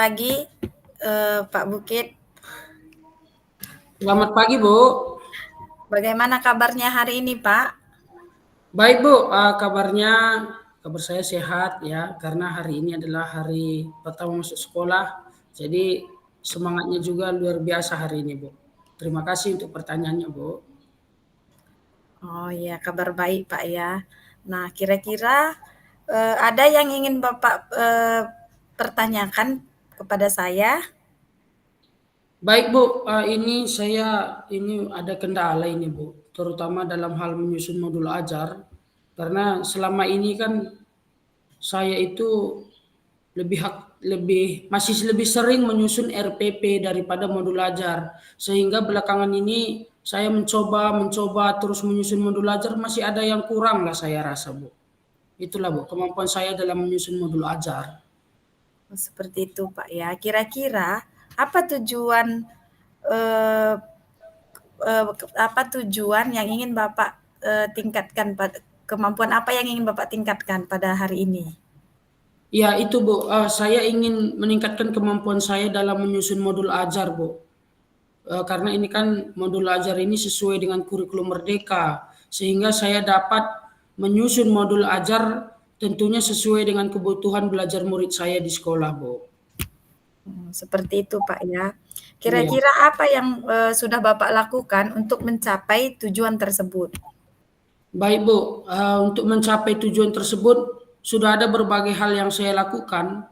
pagi, Pak Bukit. Selamat pagi, Bu. Bagaimana kabarnya hari ini, Pak? Baik, Bu. Kabar saya sehat ya, karena hari ini adalah hari pertama masuk sekolah. Jadi semangatnya juga luar biasa hari ini, Bu. Terima kasih untuk pertanyaannya, Bu. Oh iya, kabar baik, Pak ya. Nah, kira-kira ada yang ingin Bapak pertanyakan kepada saya? Baik, Bu. Ini ada kendala ini, Bu. Terutama dalam hal menyusun modul ajar. Karena selama ini kan saya itu masih lebih sering menyusun RPP daripada modul ajar, sehingga belakangan ini saya mencoba terus menyusun modul ajar, masih ada yang kurang lah saya rasa, Bu. Itulah, Bu, kemampuan saya dalam menyusun modul ajar. Seperti itu, Pak ya. Kira-kira apa tujuan eh, apa tujuan yang ingin Bapak tingkatkan, kemampuan apa yang ingin Bapak tingkatkan pada hari ini? Ya itu, Bu, saya ingin meningkatkan kemampuan saya dalam menyusun modul ajar, Bu. Karena ini kan modul ajar ini sesuai dengan kurikulum Merdeka, sehingga saya dapat menyusun modul ajar tentunya sesuai dengan kebutuhan belajar murid saya di sekolah, Bu. Seperti itu, Pak ya. Iya. Kira-kira apa yang sudah Bapak lakukan untuk mencapai tujuan tersebut? Baik, Bu, untuk mencapai tujuan tersebut sudah ada berbagai hal yang saya lakukan,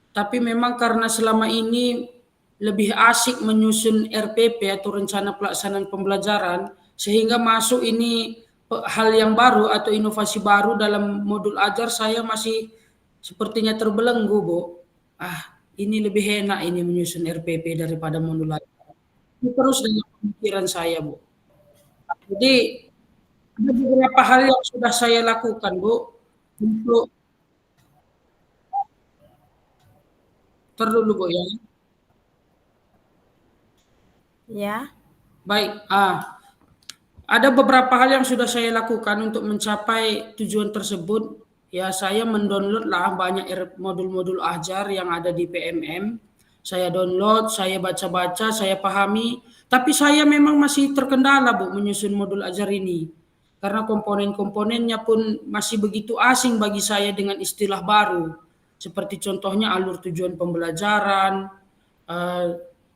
tapi memang karena selama ini lebih asik menyusun RPP atau rencana pelaksanaan pembelajaran, sehingga masuk ini hal yang baru atau inovasi baru dalam modul ajar, saya masih sepertinya terbelenggu, Bu. Ini lebih enak ini menyusun RPP daripada modul ajar. Ini terus dengan pemikiran saya, Bu. Jadi ada beberapa hal yang sudah saya lakukan, Bu, untuk Bu ya. Ya, Baik, ada beberapa hal yang sudah saya lakukan untuk mencapai tujuan tersebut. Ya, saya mendownload lah banyak modul-modul ajar yang ada di PMM. Saya download, saya baca-baca, saya pahami. Tapi saya memang masih terkendala, Bu, menyusun modul ajar ini. Karena komponen-komponennya pun masih begitu asing bagi saya dengan istilah baru. Seperti contohnya alur tujuan pembelajaran, eh,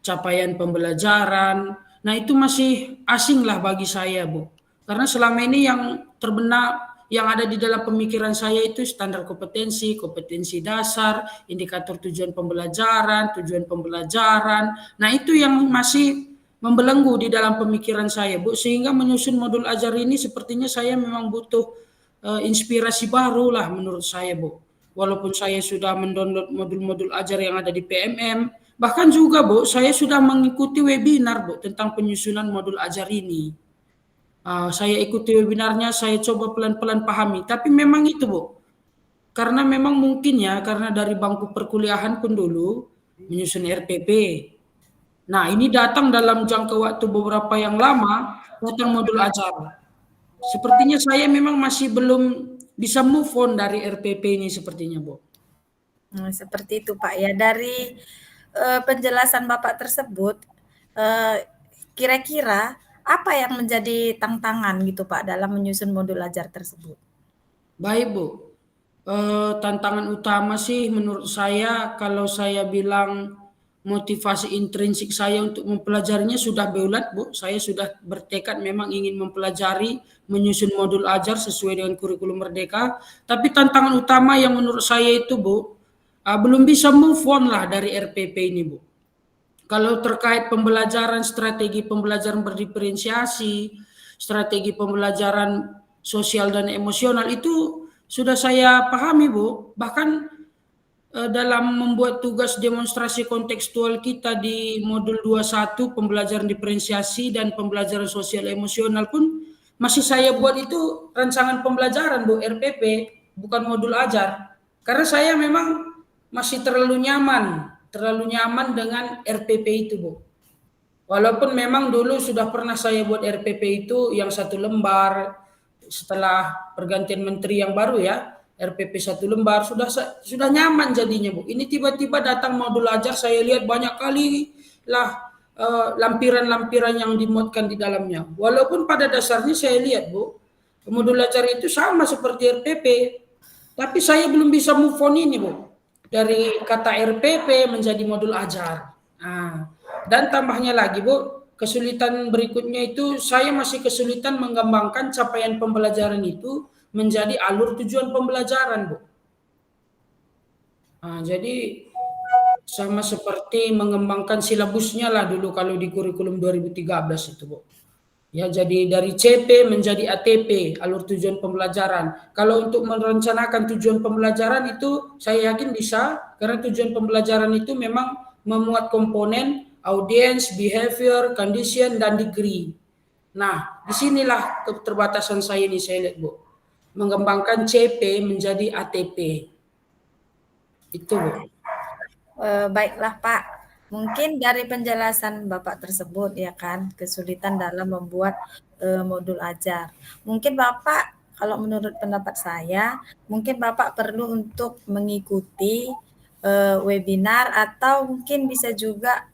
capaian pembelajaran. Nah, itu masih asing lah bagi saya, Bu. Karena selama ini yang terbenak, yang ada di dalam pemikiran saya itu standar kompetensi, kompetensi dasar, indikator tujuan pembelajaran. Nah, itu yang masih membelenggu di dalam pemikiran saya, Bu. Sehingga menyusun modul ajar ini sepertinya saya memang butuh inspirasi baru lah menurut saya, Bu. Walaupun saya sudah mendownload modul-modul ajar yang ada di PMM, bahkan juga, Bu, saya sudah mengikuti webinar, Bu, tentang penyusunan modul ajar ini. Saya ikuti webinarnya, saya coba pelan-pelan pahami. Tapi memang itu, Bu, karena memang mungkin ya, karena dari bangku perkuliahan pun dulu menyusun RPP. Nah, ini datang dalam jangka waktu beberapa yang lama, datang modul ajar. Sepertinya saya memang masih belum bisa move on dari RPP ini sepertinya, Bu. seperti itu, Pak ya. Dari penjelasan Bapak tersebut, kira-kira apa yang menjadi tantangan gitu, Pak, dalam menyusun modul ajar tersebut? Baik, Bu. Tantangan utama sih menurut saya, kalau saya bilang motivasi intrinsik saya untuk mempelajarinya sudah bulat, Bu. Saya sudah bertekad memang ingin mempelajari, menyusun modul ajar sesuai dengan kurikulum Merdeka. Tapi tantangan utama yang menurut saya itu, Bu, belum bisa move on lah dari RPP ini, Bu. Kalau terkait pembelajaran, strategi pembelajaran berdiferensiasi, strategi pembelajaran sosial dan emosional itu sudah saya pahami, Bu. Bahkan dalam membuat tugas demonstrasi kontekstual kita di modul 21 pembelajaran diferensiasi dan pembelajaran sosial emosional pun masih saya buat itu rancangan pembelajaran, Bu, RPP, bukan modul ajar. Karena saya memang masih terlalu nyaman dengan RPP itu, Bu. Walaupun memang dulu sudah pernah saya buat RPP itu yang 1 lembar setelah pergantian menteri yang baru ya. RPP 1 lembar, sudah nyaman jadinya, Bu. Ini tiba-tiba datang modul ajar, saya lihat banyak kali lah lampiran-lampiran yang dimuatkan di dalamnya. Walaupun pada dasarnya saya lihat, Bu, modul ajar itu sama seperti RPP, tapi saya belum bisa move on ini, Bu. Dari kata RPP menjadi modul ajar. Nah, dan tambahnya lagi, Bu, kesulitan berikutnya itu saya masih kesulitan mengembangkan capaian pembelajaran itu menjadi alur tujuan pembelajaran, Bu. Nah, jadi sama seperti mengembangkan silabusnya lah dulu kalau di kurikulum 2013 itu, Bu. Ya, jadi dari CP menjadi ATP, alur tujuan pembelajaran. Kalau untuk merencanakan tujuan pembelajaran itu saya yakin bisa, karena tujuan pembelajaran itu memang memuat komponen audience, behavior, condition, dan degree. Nah, disinilah keterbatasan saya ini saya lihat, Bu. Mengembangkan CP menjadi ATP. Itu, Bu. Baiklah Pak, mungkin dari penjelasan Bapak tersebut ya kan, kesulitan dalam membuat modul ajar. Mungkin Bapak, kalau menurut pendapat saya, mungkin Bapak perlu untuk mengikuti webinar atau mungkin bisa juga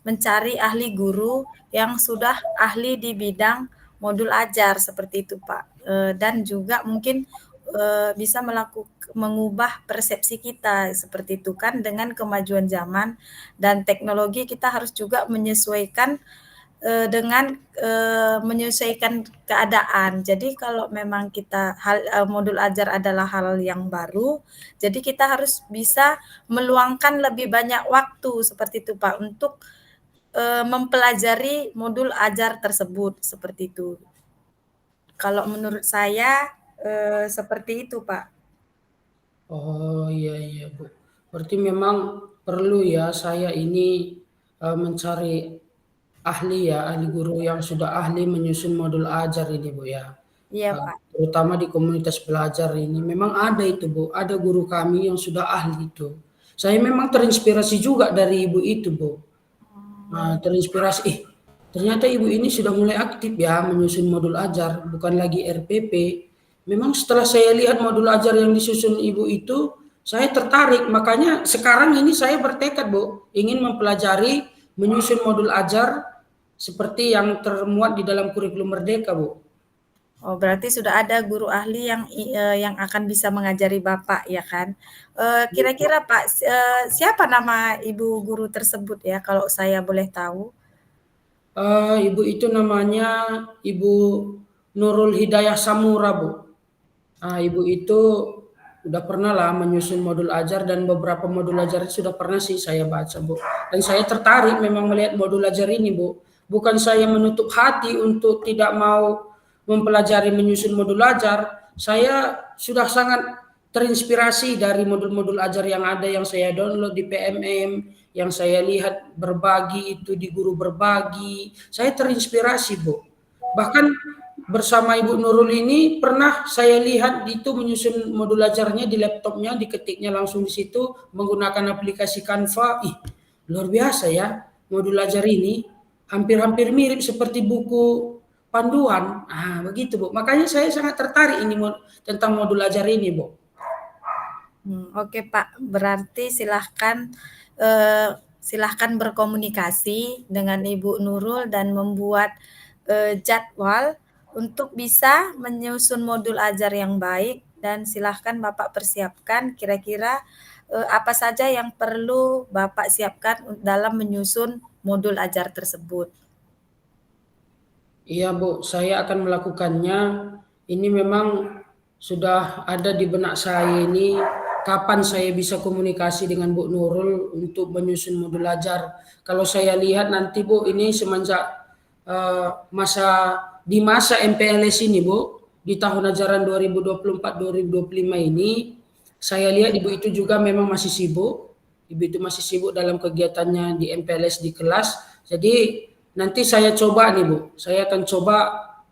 mencari ahli guru yang sudah ahli di bidang modul ajar seperti itu Pak. Dan juga mungkin bisa mengubah persepsi kita seperti itu kan, dengan kemajuan zaman dan teknologi kita harus juga menyesuaikan dengan menyesuaikan keadaan. Jadi kalau memang kita modul ajar adalah hal yang baru, jadi kita harus bisa meluangkan lebih banyak waktu seperti itu Pak untuk mempelajari modul ajar tersebut seperti itu. Kalau menurut saya seperti itu Pak. Oh, iya, Bu. Berarti memang perlu ya saya ini mencari ahli guru yang sudah ahli menyusun modul ajar ini, Bu, ya. Iya Pak. Terutama di komunitas belajar ini memang ada itu, Bu, ada guru kami yang sudah ahli itu. Saya memang terinspirasi juga dari ibu itu, Bu. Terinspirasi, ternyata ibu ini sudah mulai aktif ya menyusun modul ajar, bukan lagi RPP. Memang setelah saya lihat modul ajar yang disusun ibu itu, saya tertarik. Makanya sekarang ini saya bertekad, Bu, ingin mempelajari menyusun modul ajar seperti yang termuat di dalam kurikulum Merdeka, Bu. Oh, berarti sudah ada guru ahli yang akan bisa mengajari Bapak ya kan? Kira-kira Pak, siapa nama ibu guru tersebut ya kalau saya boleh tahu? Ibu itu namanya Ibu Nurul Hidayah Samura, Bu. Ibu itu udah pernah lah menyusun modul ajar dan beberapa modul ajar sudah pernah sih saya baca, Bu. Dan saya tertarik memang melihat modul ajar ini, Bu. Bukan saya menutup hati untuk tidak mau mempelajari menyusun modul ajar. Saya sudah sangat terinspirasi dari modul-modul ajar yang ada yang saya download di PMM, yang saya lihat berbagi itu di guru berbagi. Saya terinspirasi, Bu. Bahkan bersama Ibu Nurul ini pernah saya lihat itu menyusun modul ajarnya di laptopnya, diketiknya langsung di situ menggunakan aplikasi Canva. Luar biasa ya modul ajar ini, hampir-hampir mirip seperti buku panduan. Begitu, Bu. Makanya saya sangat tertarik ini tentang modul ajar ini, Bu. Oke Pak, berarti silahkan berkomunikasi dengan Ibu Nurul dan membuat jadwal untuk bisa menyusun modul ajar yang baik, dan silahkan Bapak persiapkan kira-kira apa saja yang perlu Bapak siapkan dalam menyusun modul ajar tersebut. Iya, Bu, saya akan melakukannya. Ini memang sudah ada di benak saya ini, kapan saya bisa komunikasi dengan Bu Nurul untuk menyusun modul ajar. Kalau saya lihat nanti, Bu, ini semenjak di masa MPLS ini, Bu, di tahun ajaran 2024-2025 ini, saya lihat Ibu itu juga memang masih sibuk. Ibu itu masih sibuk dalam kegiatannya di MPLS di kelas. Jadi nanti saya coba nih, Bu. Saya akan coba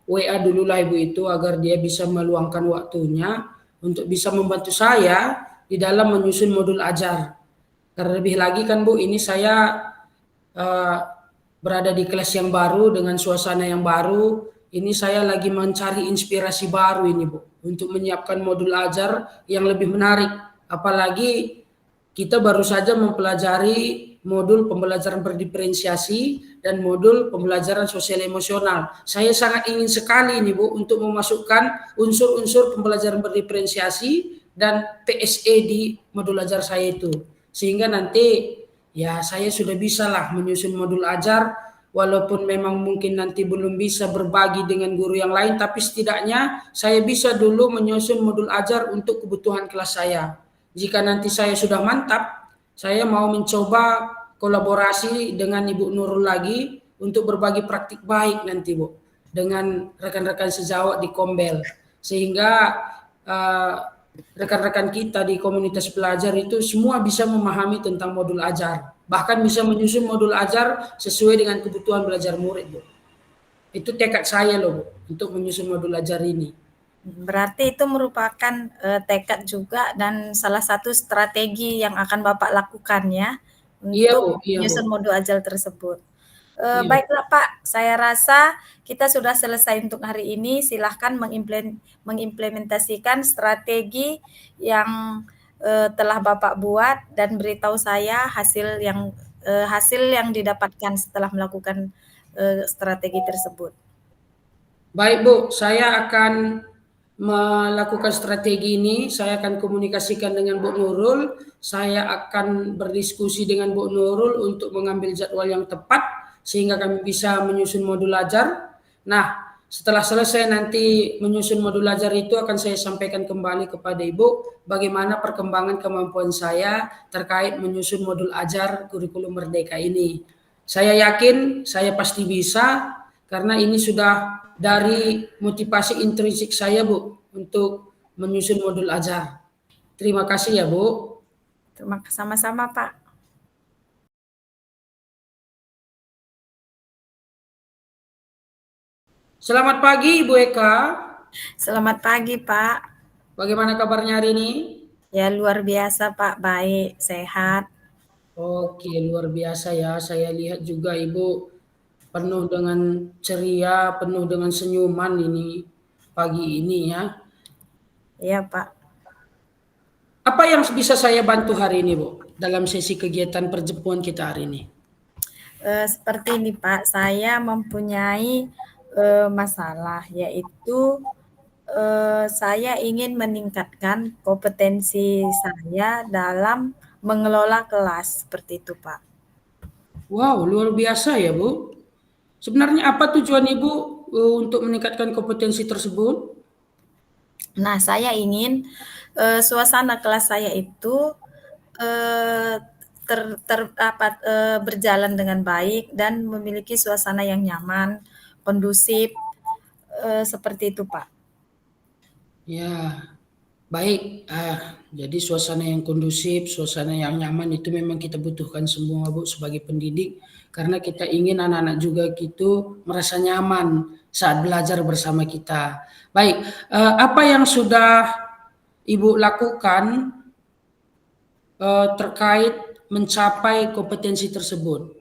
WA dulu lah Ibu itu agar dia bisa meluangkan waktunya untuk bisa membantu saya di dalam menyusun modul ajar. Karena lebih lagi kan, Bu, ini saya berada di kelas yang baru dengan suasana yang baru. Ini saya lagi mencari inspirasi baru ini, Bu, untuk menyiapkan modul ajar yang lebih menarik. Apalagi kita baru saja mempelajari modul pembelajaran berdiferensiasi dan modul pembelajaran sosial emosional. Saya sangat ingin sekali nih Bu untuk memasukkan unsur-unsur pembelajaran berdiferensiasi dan PSE di modul ajar saya itu. Sehingga nanti ya saya sudah bisa lah menyusun modul ajar, walaupun memang mungkin nanti belum bisa berbagi dengan guru yang lain, tapi setidaknya saya bisa dulu menyusun modul ajar untuk kebutuhan kelas saya. Jika nanti saya sudah mantap, saya mau mencoba kolaborasi dengan Ibu Nurul lagi untuk berbagi praktik baik nanti Bu, dengan rekan-rekan sejawat di Kombel. Sehingga rekan-rekan kita di komunitas pelajar itu semua bisa memahami tentang modul ajar. Bahkan bisa menyusun modul ajar sesuai dengan kebutuhan belajar murid Bu. Itu tekad saya loh Bu, untuk menyusun modul ajar ini. Berarti itu merupakan tekad juga dan salah satu strategi yang akan Bapak lakukan ya Iya untuk Bu, iya Bu. menyusun modul ajar tersebut. Iya. Baiklah Pak, saya rasa kita sudah selesai untuk hari ini. Silahkan mengimplementasikan strategi yang telah Bapak buat dan beritahu saya hasil yang didapatkan setelah melakukan strategi tersebut. Baik Bu, saya akan melakukan strategi ini, saya akan komunikasikan dengan Bu Nurul, saya akan berdiskusi dengan Bu Nurul untuk mengambil jadwal yang tepat, sehingga kami bisa menyusun modul ajar. Nah, setelah selesai nanti menyusun modul ajar itu akan saya sampaikan kembali kepada Ibu, bagaimana perkembangan kemampuan saya terkait menyusun modul ajar kurikulum Merdeka ini. Saya yakin saya pasti bisa, karena ini sudah dari motivasi intrinsik saya Bu untuk menyusun modul ajar. Terima kasih ya Bu. Sama-sama Pak. Selamat pagi Ibu Eka. Selamat pagi Pak. Bagaimana kabarnya hari ini? Ya luar biasa Pak, baik, sehat. Oke, luar biasa ya. Saya lihat juga Ibu penuh dengan ceria, penuh dengan senyuman ini pagi ini ya. Iya Pak. Apa yang bisa saya bantu hari ini Bu dalam sesi kegiatan pertemuan kita hari ini? Seperti ini Pak, saya mempunyai masalah yaitu saya ingin meningkatkan kompetensi saya dalam mengelola kelas, seperti itu Pak. Wow, luar biasa ya Bu. Sebenarnya apa tujuan Ibu untuk meningkatkan kompetensi tersebut? Nah, saya ingin suasana kelas saya itu eh, berjalan dengan baik dan memiliki suasana yang nyaman, kondusif, seperti itu Pak. Ya, baik. Jadi suasana yang kondusif, suasana yang nyaman itu memang kita butuhkan semua Bu sebagai pendidik, karena kita ingin anak-anak juga gitu merasa nyaman saat belajar bersama kita. Baik, apa yang sudah Ibu lakukan terkait mencapai kompetensi tersebut?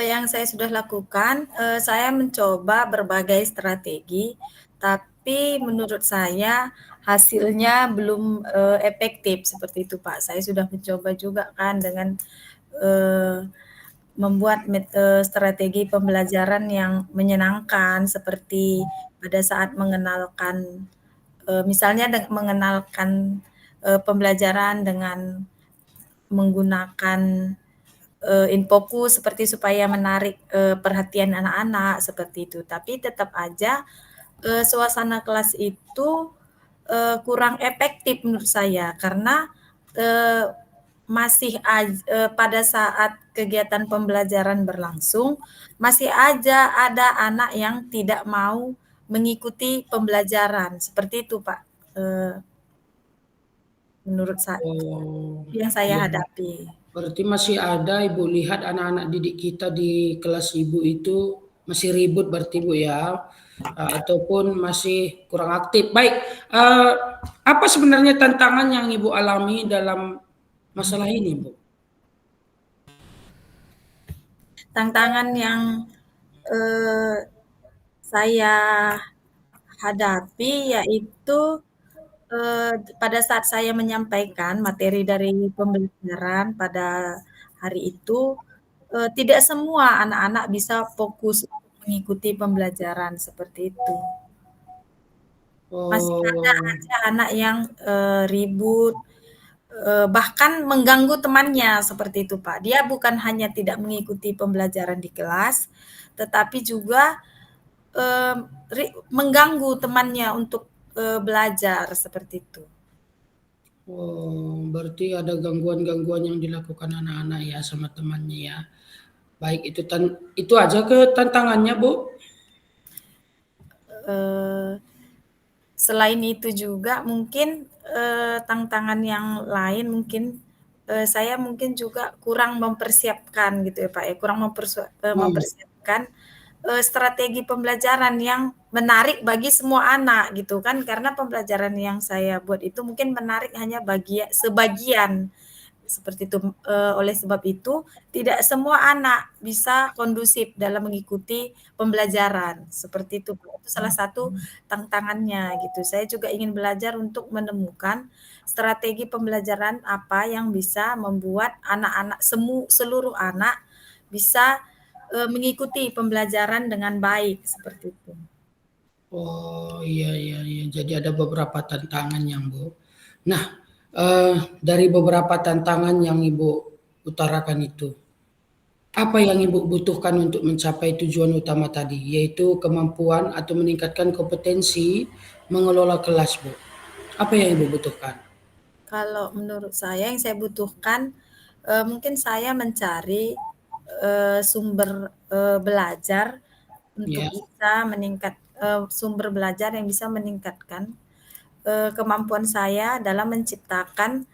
Yang saya sudah lakukan, saya mencoba berbagai strategi, tapi menurut saya hasilnya belum efektif seperti itu Pak. Saya sudah mencoba juga kan dengan membuat strategi pembelajaran yang menyenangkan seperti pada saat mengenalkan, misalnya mengenalkan pembelajaran dengan menggunakan infokus seperti supaya menarik perhatian anak-anak seperti itu. Tapi tetap aja suasana kelas itu kurang efektif menurut saya karena pada saat kegiatan pembelajaran berlangsung masih aja ada anak yang tidak mau mengikuti pembelajaran seperti itu Pak. Menurut saya Oh, yang saya iya. hadapi. Berarti masih ada Ibu lihat anak-anak didik kita di kelas Ibu itu masih ribut berarti Bu ya, ataupun masih kurang aktif. Baik, apa sebenarnya tantangan yang Ibu alami dalam masalah ini Bu? Tantangan yang saya hadapi yaitu, pada saat saya menyampaikan materi dari pembelajaran pada hari itu, tidak semua anak-anak bisa fokus untuk mengikuti pembelajaran, seperti itu. Masih ada Oh, aja anak yang, ribut, bahkan mengganggu temannya, seperti itu, Pak. Dia bukan hanya tidak mengikuti pembelajaran di kelas, tetapi juga, mmm, mengganggu temannya untuk, belajar, seperti itu. oh, berarti ada gangguan-gangguan yang dilakukan anak-anak ya sama temannya ya. Baik itu aja ke tantangannya, Bu? Eee, Selain itu juga mungkin, tantangan yang lain mungkin, saya mungkin juga kurang mempersiapkan gitu ya, Pak, ya, kurang Oh, mempersiapkan, strategi pembelajaran yang menarik bagi semua anak gitu kan, karena pembelajaran yang saya buat itu mungkin menarik hanya sebagian. Seperti itu, oleh sebab itu, tidak semua anak bisa kondusif dalam mengikuti pembelajaran, seperti itu, Bu. Itu salah satu tantangannya gitu. Saya juga ingin belajar untuk menemukan strategi pembelajaran apa yang bisa membuat anak-anak seluruh anak bisa, mengikuti pembelajaran dengan baik, seperti itu. oh, iya iya iya. Jadi ada beberapa tantangan yang Bu. Nah, dari beberapa tantangan yang Ibu utarakan itu, apa yang Ibu butuhkan untuk mencapai tujuan utama tadi, yaitu kemampuan atau meningkatkan kompetensi mengelola kelas, Bu? Apa yang Ibu butuhkan? Kalau menurut saya yang saya butuhkan, mungkin saya mencari, sumber, belajar untuk Ya, bisa sumber belajar yang bisa meningkatkan, kemampuan saya dalam menciptakan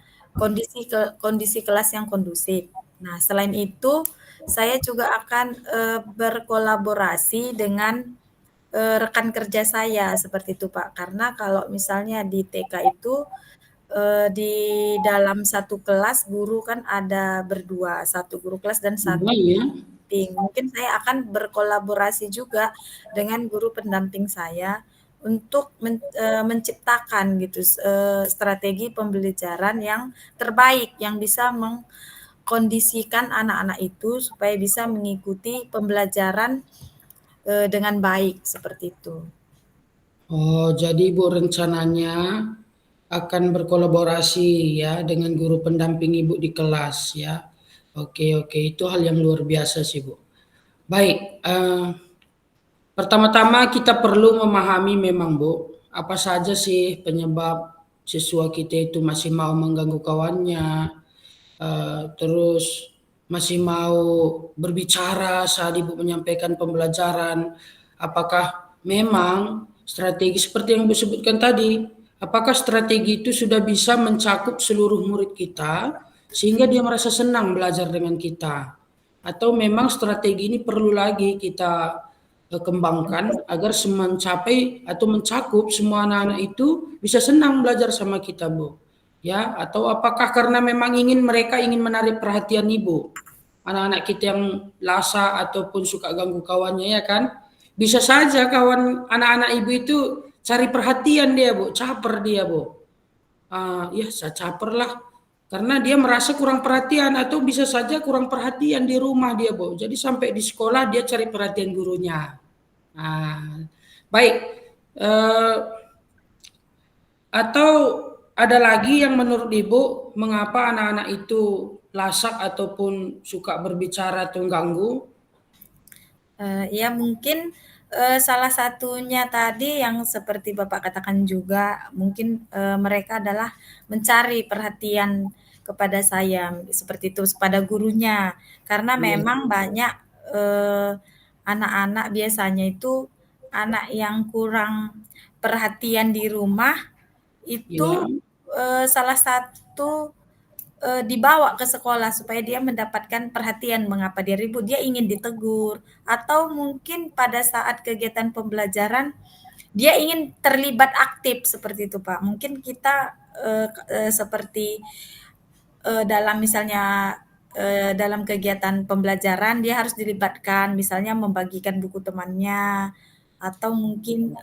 kondisi kelas yang kondusif. Nah, selain itu, saya juga akan, berkolaborasi dengan, rekan kerja saya, seperti itu, Pak. Karena kalau misalnya di TK itu, di dalam satu kelas guru kan ada berdua, satu guru kelas dan dua satu ya. pendamping. Mungkin saya akan berkolaborasi juga dengan guru pendamping saya untuk menciptakan gitu, strategi pembelajaran yang terbaik, yang bisa mengkondisikan anak-anak itu supaya bisa mengikuti pembelajaran, dengan baik, seperti itu. Oh, jadi Ibu rencananya akan berkolaborasi ya dengan guru pendamping Ibu di kelas ya. Oke, oke, itu hal yang luar biasa sih Bu. Baik, pertama-tama kita perlu memahami memang Bu, apa saja sih penyebab siswa kita itu masih mau mengganggu kawannya, terus masih mau berbicara saat Ibu menyampaikan pembelajaran. Apakah memang strategi seperti yang Ibu sebutkan tadi, apakah strategi itu sudah bisa mencakup seluruh murid kita sehingga dia merasa senang belajar dengan kita? Atau memang strategi ini perlu lagi kita kembangkan agar mencapai atau mencakup semua anak-anak itu bisa senang belajar sama kita, Bu. Ya, atau apakah karena memang mereka ingin menarik perhatian ibu, anak-anak kita yang lasa ataupun suka ganggu kawannya ya kan? Bisa saja kawan anak-anak ibu itu cari perhatian dia Bu, caper dia Bu. Ya saya caper lah, karena dia merasa kurang perhatian atau bisa saja kurang perhatian di rumah dia Bu. Jadi sampai di sekolah dia cari perhatian gurunya. Nah, baik. Eh, atau ada lagi yang menurut Ibu, mengapa anak-anak itu lasak ataupun suka berbicara atau ganggu? Ya mungkin, salah satunya tadi yang seperti Bapak katakan juga, mungkin, mereka adalah mencari perhatian kepada saya, seperti itu, pada gurunya. Karena Iya, memang banyak, eee, anak-anak biasanya itu anak yang kurang perhatian di rumah, iya. itu, salah satu dibawa ke sekolah supaya dia mendapatkan perhatian mengapa dia ribut, dia ingin ditegur, atau mungkin pada saat kegiatan pembelajaran dia ingin terlibat aktif seperti itu, Pak. Mungkin kita, seperti, dalam misalnya, dalam kegiatan pembelajaran dia harus dilibatkan, misalnya membagikan buku temannya, atau mungkin,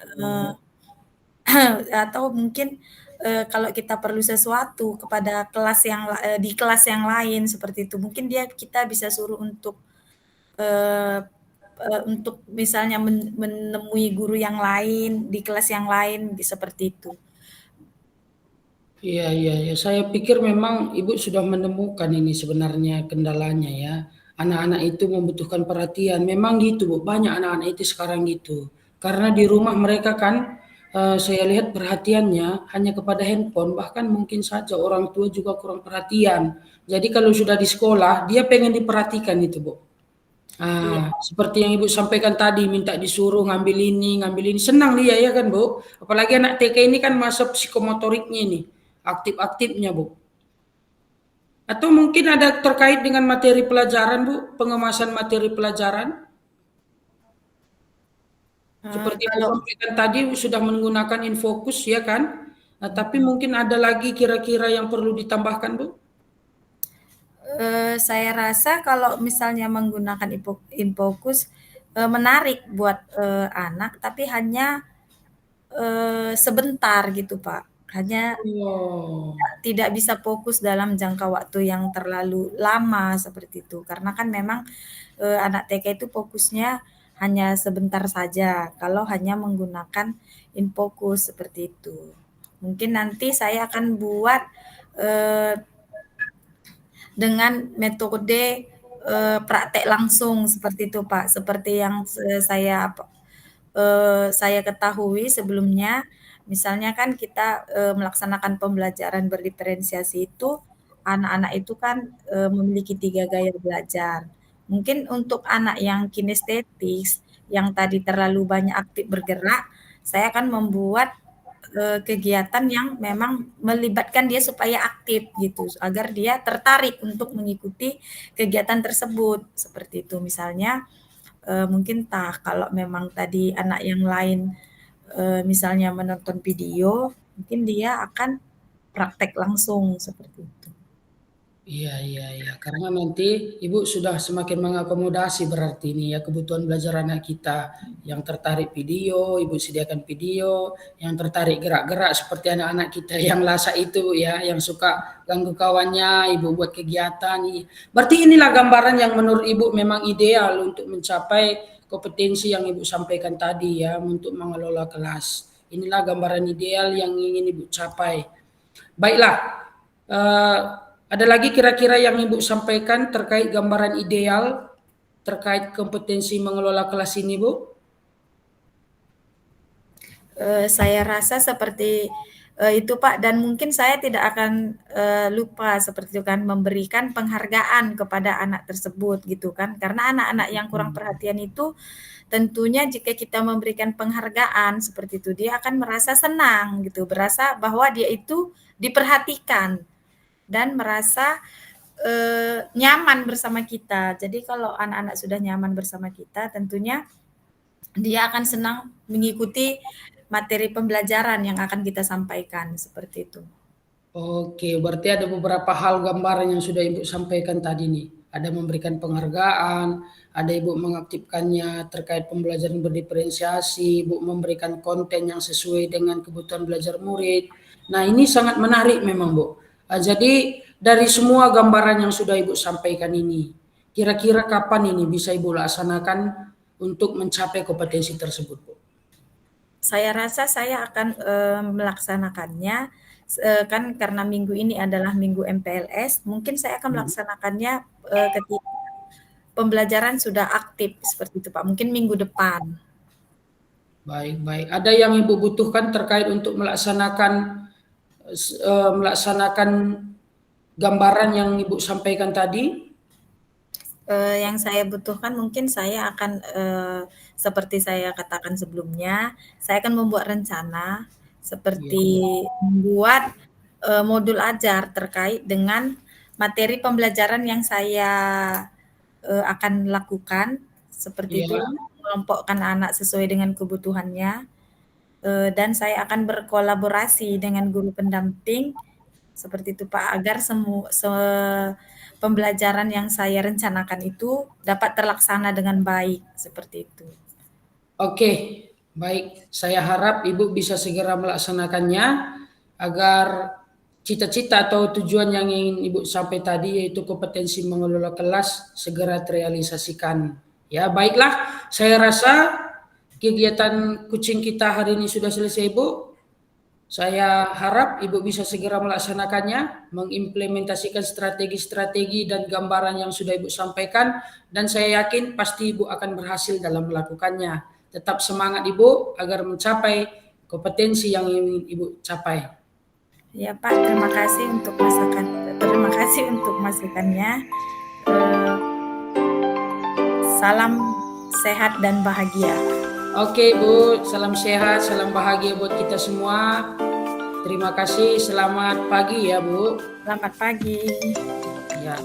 atau mungkin, kalau kita perlu sesuatu kepada kelas di kelas yang lain seperti itu, mungkin kita bisa suruh eee untuk misalnya menemui guru yang lain, di kelas yang lain, seperti itu. Iya, iya, ya. Saya pikir memang Ibu sudah menemukan ini sebenarnya kendalanya ya. Anak-anak itu membutuhkan perhatian. Memang gitu, Bu. Banyak anak-anak itu sekarang gitu. Karena di rumah mereka kan saya lihat perhatiannya hanya kepada handphone, bahkan mungkin saja orang tua juga kurang perhatian. Jadi kalau sudah di sekolah, dia pengen diperhatikan itu, Bu. Iya, Seperti yang Ibu sampaikan tadi, minta disuruh ngambil ini, senang dia ya kan Bu. Apalagi anak TK ini kan masa psikomotoriknya ini, aktif-aktifnya Bu. Atau mungkin ada terkait dengan materi pelajaran Bu, pengemasan materi pelajaran. Seperti Ibu kalau sampaikan tadi sudah menggunakan Infocus ya kan. Nah, tapi mungkin ada lagi kira-kira yang perlu ditambahkan Bu? Saya rasa kalau misalnya menggunakan Infocus, menarik buat, anak, tapi hanya, sebentar gitu, Pak. Hanya Oh, tidak bisa fokus dalam jangka waktu yang terlalu lama seperti itu. Karena kan memang, anak TK itu fokusnya hanya sebentar saja, kalau hanya menggunakan Infocus seperti itu. Mungkin nanti saya akan buat, eee, dengan metode, praktek langsung seperti itu, Pak. Seperti yang saya ketahui sebelumnya, misalnya kan kita, melaksanakan pembelajaran berdiferensiasi itu, anak-anak itu kan, memiliki 3 gaya belajar. Mungkin untuk anak yang kinestetis, yang tadi terlalu banyak aktif bergerak, saya akan membuat, kegiatan yang memang melibatkan dia supaya aktif gitu, agar dia tertarik untuk mengikuti kegiatan tersebut, seperti itu. Misalnya, mungkin kalau memang tadi anak yang lain, misalnya menonton video, mungkin dia akan praktek langsung seperti itu. iya, iya, iya. Karena nanti Ibu sudah semakin mengakomodasi berarti ini ya kebutuhan belajar anak kita. Yang tertarik video, Ibu sediakan video. Yang tertarik gerak-gerak seperti anak-anak kita yang lasa itu ya, yang suka ganggu kawannya, Ibu buat kegiatan. Berarti inilah gambaran yang menurut Ibu memang ideal untuk mencapai kompetensi yang Ibu sampaikan tadi ya, untuk mengelola kelas. Inilah gambaran ideal yang ingin Ibu capai. Baiklah, eh, ada lagi kira-kira yang Ibu sampaikan terkait gambaran ideal terkait kompetensi mengelola kelas ini, Bu? Saya rasa seperti, itu Pak, dan mungkin saya tidak akan, lupa seperti itu kan, memberikan penghargaan kepada anak tersebut gitu kan. Karena anak-anak yang kurang perhatian itu tentunya jika kita memberikan penghargaan seperti itu, dia akan merasa senang gitu, berasa bahwa dia itu diperhatikan dan merasa, nyaman bersama kita. Jadi kalau anak-anak sudah nyaman bersama kita, tentunya dia akan senang mengikuti materi pembelajaran yang akan kita sampaikan, seperti itu. Oke, berarti ada beberapa hal gambaran yang sudah Ibu sampaikan tadi nih. Ada memberikan penghargaan, ada Ibu mengaktifkannya terkait pembelajaran berdiferensiasi, Ibu memberikan konten yang sesuai dengan kebutuhan belajar murid. Nah, ini sangat menarik memang, Bu. Jadi dari semua gambaran yang sudah Ibu sampaikan ini, kira-kira kapan ini bisa Ibu laksanakan untuk mencapai kompetensi tersebut, Bu? Saya rasa saya akan, melaksanakannya, kan karena minggu ini adalah minggu MPLS, mungkin saya akan Hmm. melaksanakannya, ketika pembelajaran sudah aktif, seperti itu Pak, mungkin minggu depan. Baik, baik. Ada yang Ibu butuhkan terkait untuk melaksanakan gambaran yang Ibu sampaikan tadi? Yang saya butuhkan mungkin saya akan, seperti saya katakan sebelumnya, saya akan membuat rencana Iya, seperti membuat, modul ajar terkait dengan materi pembelajaran yang saya, akan lakukan, seperti iya. itu, mengelompokkan anak sesuai dengan kebutuhannya, dan saya akan berkolaborasi dengan guru pendamping, seperti itu Pak, agar pembelajaran yang saya rencanakan itu dapat terlaksana dengan baik, seperti itu. Oke. Baik, saya harap Ibu bisa segera melaksanakannya agar cita-cita atau tujuan yang ingin Ibu sampai tadi, yaitu kompetensi mengelola kelas, segera terrealisasikan. Ya, baiklah, saya rasa kegiatan kucing kita hari ini sudah selesai, Ibu. Saya harap Ibu bisa segera melaksanakannya, mengimplementasikan strategi-strategi dan gambaran yang sudah Ibu sampaikan, dan saya yakin pasti Ibu akan berhasil dalam melakukannya. Tetap semangat Ibu agar mencapai kompetensi yang ingin Ibu capai. Ya Pak, terima kasih untuk masukannya. Salam sehat dan bahagia. Oke Bu, salam sehat, salam bahagia buat kita semua. Terima kasih, selamat pagi ya Bu. Selamat pagi. Ya.